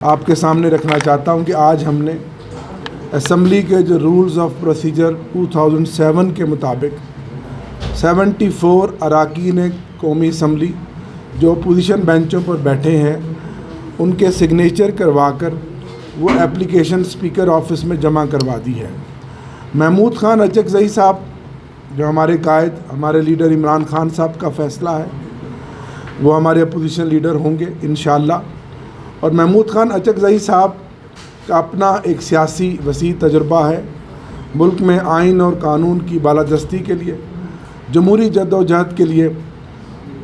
آپ کے سامنے رکھنا چاہتا ہوں کہ آج ہم نے اسمبلی کے جو رولز آف پروسیجر 2007 کے مطابق 74 اراکین قومی اسمبلی جو اپوزیشن بینچوں پر بیٹھے ہیں ان کے سگنیچر کروا کر وہ اپلیکیشن اسپیکر آفس میں جمع کروا دی ہے۔ محمود خان اچکزئی صاحب جو ہمارے قائد، ہمارے لیڈر عمران خان صاحب کا فیصلہ ہے، وہ ہمارے اپوزیشن لیڈر ہوں گے انشاءاللہ۔ اور محمود خان اچکزئی صاحب کا اپنا ایک سیاسی وسیع تجربہ ہے، ملک میں آئین اور قانون کی بالادستی کے لیے، جمہوری جد و جہد کے لیے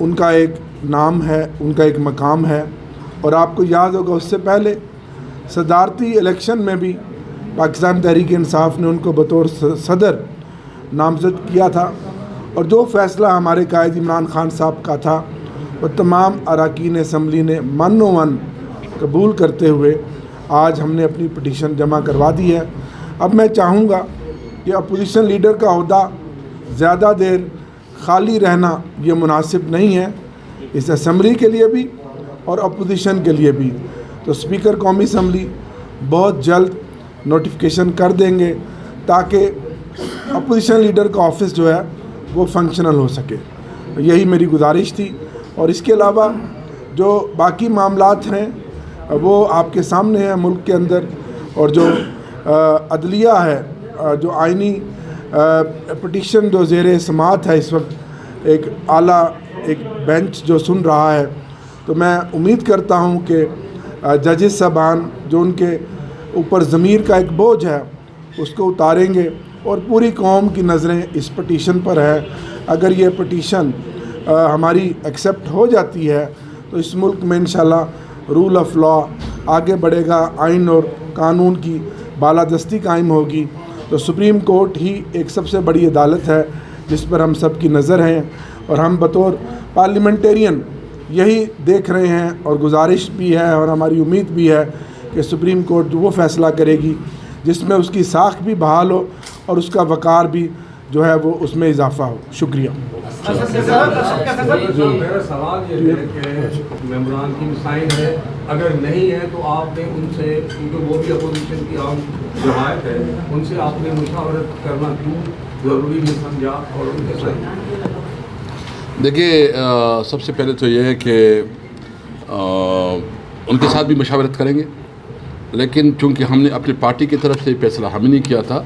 ان کا ایک نام ہے، ان کا ایک مقام ہے۔ اور آپ کو یاد ہوگا اس سے پہلے صدارتی الیکشن میں بھی پاکستان تحریک انصاف نے ان کو بطور صدر نامزد کیا تھا، اور جو فیصلہ ہمارے قائد عمران خان صاحب کا تھا وہ تمام اراکین اسمبلی نے من و من قبول کرتے ہوئے آج ہم نے اپنی پٹیشن جمع کروا دی ہے۔ اب میں چاہوں گا کہ اپوزیشن لیڈر کا عہدہ زیادہ دیر خالی رہنا یہ مناسب نہیں ہے، اس اسمبلی کے لیے بھی اور اپوزیشن کے لیے بھی۔ تو اسپیکر قومی اسمبلی بہت جلد نوٹیفیکیشن کر دیں گے تاکہ اپوزیشن لیڈر کا آفس جو ہے وہ فنکشنل ہو سکے۔ یہی میری گزارش تھی، اور اس کے علاوہ جو باقی معاملات ہیں وہ آپ کے سامنے ہیں ملک کے اندر، اور جو عدلیہ ہے، جو آئینی پٹیشن جو زیر سماعت ہے اس وقت ایک اعلیٰ ایک بینچ جو سن رہا ہے، تو میں امید کرتا ہوں کہ ججز صاحبان جو ان کے اوپر ضمیر کا ایک بوجھ ہے اس کو اتاریں گے، اور پوری قوم کی نظریں اس پٹیشن پر ہے۔ اگر یہ پٹیشن ہماری ایکسیپٹ ہو جاتی ہے تو اس ملک میں انشاءاللہ رول آف لا آگے بڑھے گا، آئین اور قانون کی بالادستی قائم ہوگی۔ تو سپریم کورٹ ہی ایک سب سے بڑی عدالت ہے جس پر ہم سب کی نظر ہیں، اور ہم بطور پارلیمنٹیرین یہی دیکھ رہے ہیں، اور گزارش بھی ہے اور ہماری امید بھی ہے کہ سپریم کورٹ وہ فیصلہ کرے گی جس میں اس کی ساکھ بھی بحال ہو اور اس کا وقار بھی جو ہے وہ اس میں اضافہ ہو۔ شکریہ۔ میرا سوال یہ ہے کہ ممبران کی مسائل ہے، اگر نہیں ہے تو آپ نے ان سے، کیونکہ وہ بھی اپوزیشن کی عام جماعت ہے، ان سے آپ نے مشاورت کرنا کیوں ضروری نہیں سمجھا اور ان کے ساتھ؟ دیکھیے، سب سے پہلے تو یہ ہے کہ ان کے ساتھ بھی مشاورت کریں گے، لیکن چونکہ ہم نے اپنی پارٹی کی طرف سے فیصلہ ہم نہیں کیا تھا،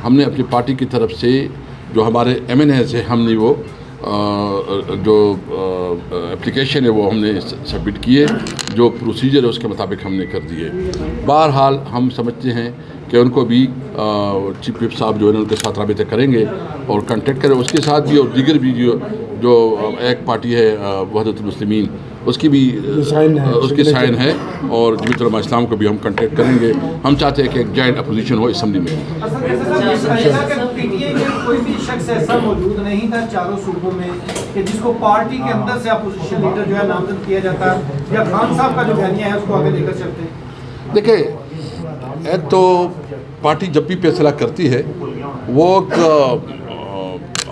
ہم نے اپنی پارٹی کی طرف سے جو ہمارے ایم این ایز ہے، ہم نے وہ جو اپلیکیشن ہے وہ ہم نے سبمٹ کیے، جو پروسیجر ہے اس کے مطابق ہم نے کر دیے۔ بہرحال ہم سمجھتے ہیں کہ ان کو بھی چیف وپ صاحب جو ہے ان کے ساتھ رابطہ کریں گے اور کنٹیکٹ کریں، اس کے ساتھ بھی، اور دیگر بھی جو ایک پارٹی ہے وحدت المسلمین، اس کی بھی اس کی سائن ہے، اور جمعیت علماء اسلام کو بھی ہم کنٹیکٹ کریں گے۔ ہم چاہتے ہیں کہ ایک جوائنٹ اپوزیشن ہو اسمبلی میں۔ پی ٹی اے میں کوئی بھی شخص ایسا موجود نہیں تھا چاروں صوبوں میں کہ جس کو پارٹی کے اندر سے اپوزیشن لیڈر جو ہے نامزد کیا جاتا ہے، یا خان صاحب کا جو بیانیہ ہے اس کو آگے لے کر چلتے ہیں؟ دیکھیں، ایک تو پارٹی جب بھی فیصلہ کرتی ہے وہ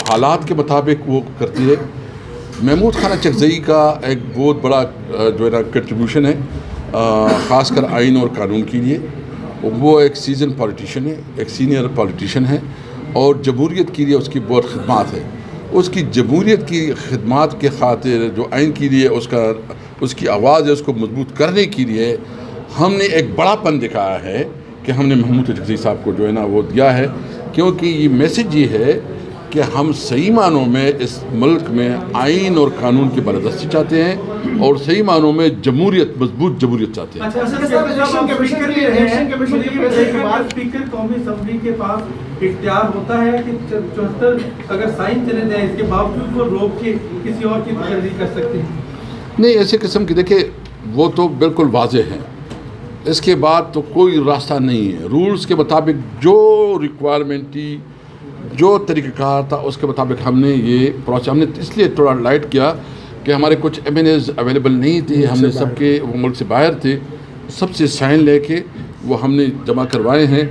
حالات کے مطابق وہ کرتی ہے۔ محمود خان اچکزئی کا ایک بہت بڑا جو ہے نا کنٹریبیوشن ہے، خاص کر آئین اور قانون کے لیے۔ وہ ایک سیزن پولیٹیشین ہے، ایک سینئر پولیٹیشین ہے، اور جمہوریت کے لیے اس کی بہت خدمات ہے۔ اس کی جمہوریت کی خدمات کے خاطر جو آئین کے لیے اس کی آواز ہے، اس کو مضبوط کرنے کے لیے ہم نے ایک بڑا پن دکھایا ہے کہ ہم نے محمود اچکزئی صاحب کو جو ہے نا وہ دیا ہے، کیونکہ یہ میسج یہ ہے کہ ہم صحیح معنوں میں اس ملک میں آئین اور قانون کی بالادستی چاہتے ہیں، اور صحیح معنوں میں جمہوریت، مضبوط جمہوریت چاہتے ہیں۔ اسپیکر قومی اسمبلی کے پاس اختیار ہوتا ہے کہ 74 اگر سائن چلے جائیں اس کے باوجود وہ روک کے کسی اور کی تجدید کر سکتے ہیں؟ نہیں، ایسے قسم کی دیکھیں وہ تو بالکل واضح ہیں، اس کے بعد تو کوئی راستہ نہیں ہے۔ رولز کے مطابق جو ریکوائرمنٹ تھی، جو طریقہ کار تھا، اس کے مطابق ہم نے یہ پروسیس، ہم نے اس لیے تھوڑا لائٹ کیا کہ ہمارے کچھ ایم این ایز اویلیبل نہیں تھے، ہم نے سب کے، وہ ملک سے باہر تھے، سب سے سائن لے کے وہ ہم نے جمع کروائے ہیں۔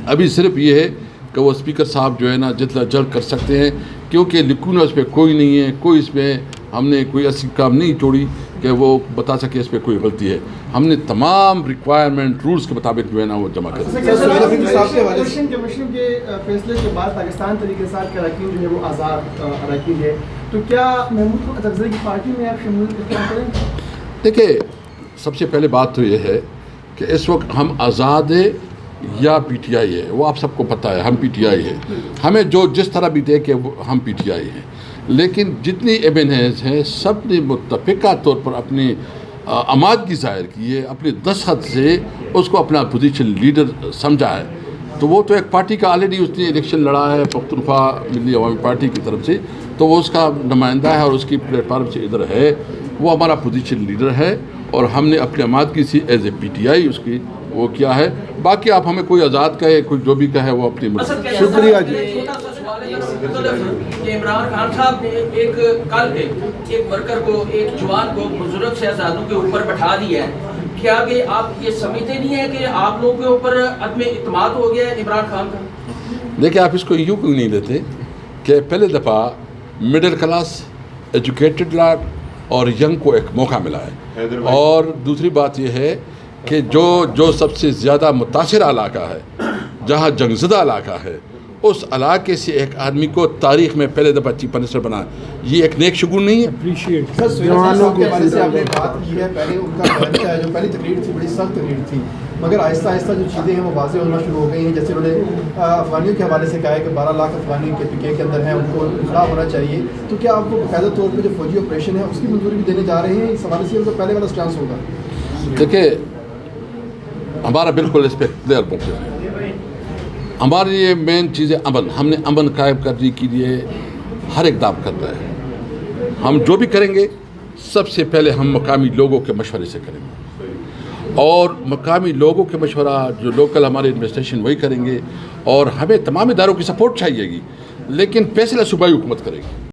ابھی صرف یہ ہے کہ وہ اسپیکر صاحب جو ہے نا جتنا جلد کر سکتے ہیں، کیونکہ لکھونا اس پہ کوئی نہیں ہے، کوئی اس میں ہم نے کوئی ایسی کام نہیں چھوڑی کہ وہ بتا سکے اس پہ کوئی غلطی ہے. ہم نے تمام ریکوائرمنٹ رولز کے مطابق جو ہے نا وہ جمع کر دی. الیکشن کمیشن کے فیصلے کے بعد پاکستان تحریک انصاف کے اراکین جو ہے وہ آزاد اراکین ہے, تو کیا محمود اکرزئی کی پارٹی میں آپ شمولیت اختیار کریں گے؟ دیکھیے, سب سے پہلے بات تو یہ ہے کہ اس وقت ہم آزاد ہے یا پی ٹی آئی ہے, وہ آپ سب کو پتہ ہے ہم پی ٹی آئی ہے. ہمیں جو جس طرح بھی دے کہ ہم پی ٹی آئی ہیں, لیکن جتنی ایونیز ہیں سب نے متفقہ طور پر اپنی آمادگی ظاہر کی ہے, اپنے دستخط سے اس کو اپنا پوزیشن لیڈر سمجھا ہے. تو وہ تو ایک پارٹی کا آلریڈی اس نے الیکشن لڑا ہے پختونخوا ملی عوامی پارٹی کی طرف سے, تو وہ اس کا نمائندہ ہے اور اس کی پلیٹ فارم سے ادھر ہے, وہ ہمارا پوزیشن لیڈر ہے اور ہم نے اپنی آمادگی سے as a P T I اس کی وہ کیا ہے. باقی آپ ہمیں کوئی آزاد کہے کوئی جو بھی کہے وہ اپنی مرضی. شکریہ جی. کہ عمران خان صاحب نے ایک کل ایک ورکر کو, ایک جوان کو بزرگ شہزادوں کے اوپر بٹھا دیا ہے. کیا کہ آپ یہ سمجھتے نہیں ہیں کہ آپ لوگوں کے اوپر عدم اعتماد ہو گیا ہے عمران خان کا؟ دیکھیں, آپ اس کو یوں کیوں نہیں لیتے کہ پہلے دفعہ مڈل کلاس ایجوکیٹڈ لاٹ اور ینگ کو ایک موقع ملا ہے, اور دوسری بات یہ ہے کہ جو سب سے زیادہ متاثرہ علاقہ ہے, جہاں جنگ زدہ علاقہ ہے, اس علاقے سے ایک آدمی کو تاریخ میں پہلے دفعہ چیف منسٹر بنا, یہ ایک نیک شگون نہیں ہے؟ سر سہیل کے حوالے سے آپ نے بات کی ہے, پہلے ان کا بیان ہے جو پہلی تقریر تھی بڑی سخت تقریر تھی, مگر آہستہ آہستہ جو چیزیں ہیں وہ واضح ہونا شروع ہو گئی ہیں. جیسے انہوں نے افغانیوں کے حوالے سے کہا ہے کہ 12 لاکھ افغانی کے پی کے اندر ہیں, ان کو انقلاب ہونا چاہیے. تو کیا آپ کو باقاعدہ طور پہ جو فوجی آپریشن ہے اس کی منظوری بھی دینے جا رہے ہیں؟ اس حوالے سے ان کا پہلے والا اسٹانس ہوگا؟ دیکھیں, ہمارا بالکل اس پہ کلیئر موقف ہے. ہماری یہ مین چیز ہے امن. ہم نے امن قائم کرنے کے لیے ہر اقدام کر رہے ہیں. ہم جو بھی کریں گے سب سے پہلے ہم مقامی لوگوں کے مشورے سے کریں گے, اور مقامی لوگوں کے مشورہ جو لوکل ہمارے ایڈمنسٹریشن وہی کریں گے, اور ہمیں تمام اداروں کی سپورٹ چاہیے گی, لیکن فیصلہ صوبائی حکومت کرے گی.